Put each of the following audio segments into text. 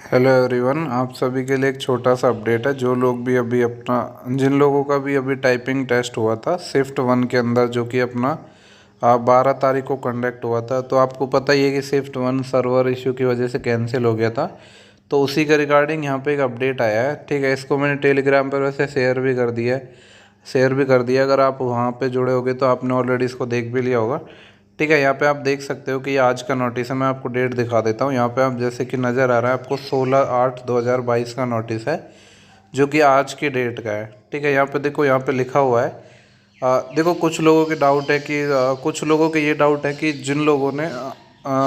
Hello everyone, आप सभी के लिए एक छोटा सा अपडेट है। जो लोग भी अभी अपना जिन लोगों का भी अभी टाइपिंग टेस्ट हुआ था शिफ्ट 1 के अंदर, जो कि अपना 12 तारीख को कंडक्ट हुआ था, तो आपको पता ही है कि शिफ्ट 1 सर्वर इशू की वजह से कैंसिल हो गया था। तो उसी के रिगार्डिंग यहाँ पे एक अपडेट आया है। ठीक है, इसको मैंने टेलीग्राम पर वैसे शेयर भी कर दिया। अगर आप वहाँ पे जुड़े होगे तो आपने ऑलरेडी इसको देख भी लिया होगा। ठीक है, यहाँ पे आप देख सकते हो कि ये आज का नोटिस है। मैं आपको डेट दिखा देता हूँ। यहाँ पे आप जैसे कि नज़र आ रहा है आपको 16/8/2022 का नोटिस है, जो कि आज की डेट का है। ठीक है, यहाँ पे देखो, यहाँ पे लिखा हुआ है। देखो, कुछ लोगों के डाउट है कि कुछ लोगों के ये डाउट है कि जिन लोगों ने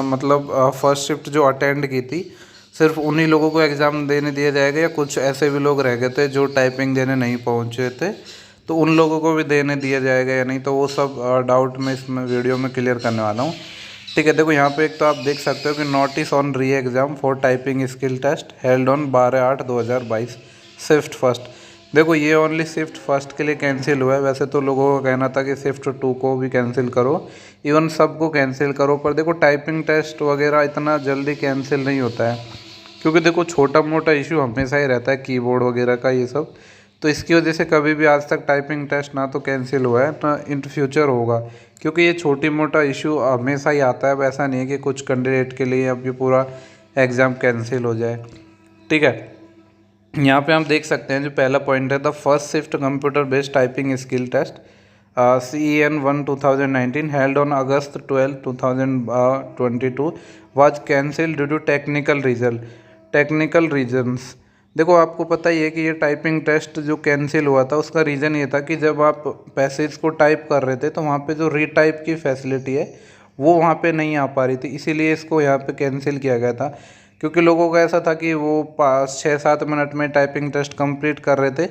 मतलब फर्स्ट शिफ्ट जो अटेंड की थी, सिर्फ उन्हीं लोगों को एग्ज़ाम देने दिया जाएगा, या कुछ ऐसे भी लोग रह गए थे जो टाइपिंग देने नहीं पहुँचे थे, तो उन लोगों को भी देने दिया जाएगा या नहीं। तो वो सब डाउट मैं इसमें वीडियो में क्लियर करने वाला हूँ। ठीक है, देखो यहाँ पे एक तो आप देख सकते हो कि notice on re exam for typing skill test held on 12/8/2022 shift first. देखो, ये ओनली शिफ्ट फर्स्ट के लिए कैंसिल हुआ है। वैसे तो लोगों का कहना था कि शिफ्ट 2 को भी कैंसिल करो, इवन सबको कैंसिल करो, पर देखो टाइपिंग टेस्ट वगैरह इतना जल्दी कैंसिल नहीं होता है, क्योंकि देखो छोटा मोटा इशू हमेशा ही रहता है कीबोर्ड वगैरह का, ये सब। तो इसकी वजह से कभी भी आज तक टाइपिंग टेस्ट ना तो कैंसिल हुआ है ना इन फ्यूचर होगा, क्योंकि ये छोटी मोटा इशू हमेशा ही आता है। वैसा नहीं है कि कुछ कैंडिडेट के लिए अब ये पूरा एग्ज़ाम कैंसिल हो जाए। ठीक है, यहाँ पे हम देख सकते हैं जो पहला पॉइंट है, the first shift computer based typing skill test CEN 1 2019 held on August 12 2022 was cancelled due to technical reasons. देखो, आपको पता ही है कि ये टाइपिंग टेस्ट जो कैंसिल हुआ था उसका रीज़न ये था कि जब आप पैसेज को टाइप कर रहे थे तो वहाँ पे जो रीटाइप की फैसिलिटी है वो वहाँ पे नहीं आ पा रही थी, इसीलिए इसको यहाँ पे कैंसिल किया गया था। क्योंकि लोगों का ऐसा था कि वो 6-7 मिनट में टाइपिंग टेस्ट कंप्लीट कर रहे थे,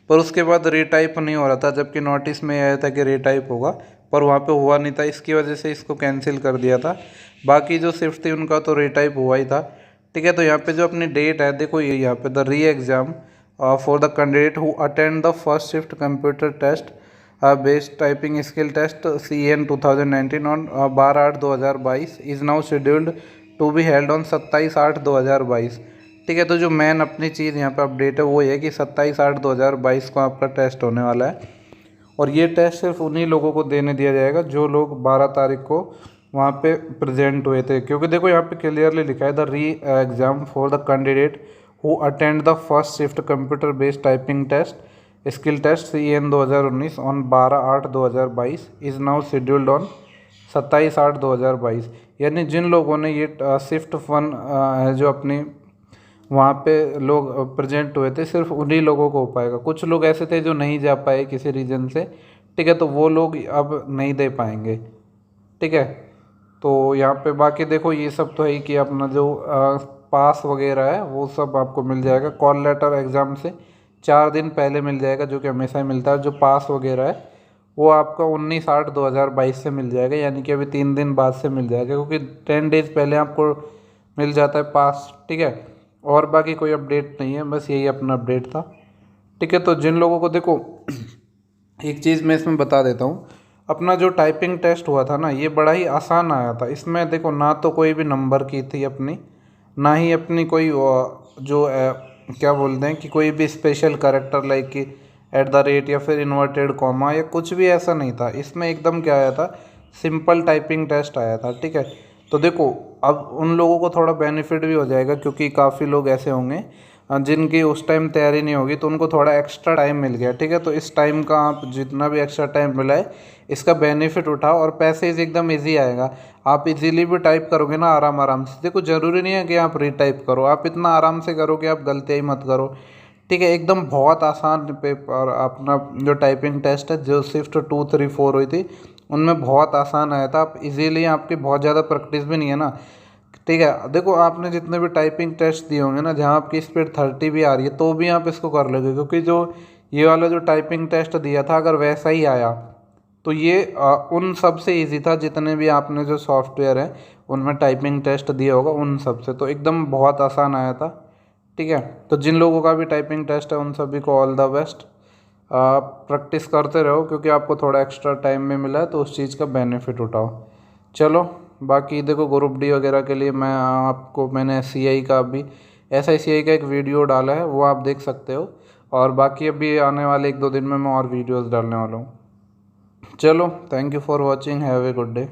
पर उसके बाद रीटाइप नहीं हो रहा था, जबकि नोटिस में आया था कि रीटाइप होगा, पर वहाँ पे हुआ नहीं था। इसकी वजह से इसको कैंसिल कर दिया था। बाकी जो शिफ्ट थी उनका तो रीटाइप हुआ ही था। ठीक है, तो यहाँ पे जो अपनी डेट है, देखो ये यहाँ पे the re exam for the candidate who attend the first shift computer test based typing skill test CEN 2019 on 12/8/2022 is now scheduled to be held on 27/8/2022। ठीक है, तो जो मेन अपनी चीज़ यहाँ पे अपडेट है वो ये है कि 27/8/2022 को आपका टेस्ट होने वाला है, और ये टेस्ट सिर्फ उन्हीं लोगों को देने दिया जाएगा जो लोग 12 तारीख को वहाँ पे प्रेजेंट हुए थे। क्योंकि देखो यहाँ पे क्लियरली लिखा है the re exam for the candidate who attend the first shift computer based typing test skill test CEN 2019 on 12/8/2022 is now scheduled on 27/8/2022। यानी जिन लोगों ने ये शिफ्ट 1 है जो अपनी वहाँ पे लोग प्रेजेंट हुए थे, सिर्फ उन्हीं लोगों को हो पाएगा। कुछ लोग ऐसे थे जो नहीं जा पाए किसी रीज़न से। ठीक है, तो वो लोग अब नहीं दे पाएंगे। ठीक है, तो यहाँ पे बाकी देखो ये सब तो है ही कि अपना जो पास वगैरह है वो सब आपको मिल जाएगा। कॉल लेटर एग्ज़ाम से 4 दिन पहले मिल जाएगा, जो कि हमेशा ही मिलता है। जो पास वगैरह है वो आपका 19/8/2022 से मिल जाएगा, यानी कि अभी 3 दिन बाद से मिल जाएगा, क्योंकि 10 डेज पहले आपको मिल जाता है पास। ठीक है, और बाकी कोई अपडेट नहीं है, बस यही अपना अपडेट था। ठीक है, तो जिन लोगों को देखो एक चीज़ मैं इसमें बता देता हूँ। अपना जो टाइपिंग टेस्ट हुआ था ना, ये बड़ा ही आसान आया था। इसमें देखो ना तो कोई भी नंबर की थी अपनी, ना ही अपनी कोई जो क्या बोलते हैं कि कोई भी स्पेशल कैरेक्टर लाइक कि @ या फिर इन्वर्टेड कॉमा या कुछ भी ऐसा नहीं था। इसमें एकदम क्या आया था, सिंपल टाइपिंग टेस्ट आया था। ठीक है, तो देखो अब उन लोगों को थोड़ा बेनिफिट भी हो जाएगा, क्योंकि काफ़ी लोग ऐसे होंगे जिनकी उस टाइम तैयारी नहीं होगी, तो उनको थोड़ा एक्स्ट्रा टाइम मिल गया। ठीक है, तो इस टाइम का आप जितना भी एक्स्ट्रा टाइम मिला है इसका बेनिफिट उठाओ, और पैसेज एकदम इजी आएगा। आप इजीली भी टाइप करोगे ना, आराम आराम से। देखो ज़रूरी नहीं है कि आप रीटाइप करो, आप इतना आराम से करो कि आप गलतियाँ ही मत करो। ठीक है, एकदम बहुत आसान पेपर अपना जो टाइपिंग टेस्ट है, जो शिफ्ट 2, 3, 4 हुई थी उनमें बहुत आसान आया था। आप इजीली, आपकी बहुत ज़्यादा प्रैक्टिस भी नहीं है ना। ठीक है, देखो आपने जितने भी टाइपिंग टेस्ट दिए होंगे ना, जहाँ आपकी स्पीड 30 भी आ रही है तो भी आप इसको कर लोगे, क्योंकि जो ये वाला जो टाइपिंग टेस्ट दिया था अगर वैसा ही आया तो ये उन सब से ईजी था, जितने भी आपने जो सॉफ्टवेयर है उनमें टाइपिंग टेस्ट दिया होगा उन सब से, तो एकदम बहुत आसान आया था। ठीक है, तो जिन लोगों का भी टाइपिंग टेस्ट है उन सभी को ऑल द बेस्ट। प्रैक्टिस करते रहो, क्योंकि आपको थोड़ा एक्स्ट्रा टाइम में मिला है, तो उस चीज़ का बेनिफिट उठाओ। चलो, बाकी देखो ग्रुप डी वगैरह के लिए मैंने CI का भी SICI का एक वीडियो डाला है, वो आप देख सकते हो। और बाकी अभी आने वाले 1-2 दिन में मैं और वीडियोस डालने वाला हूँ। चलो, thank you for watching, have a good day.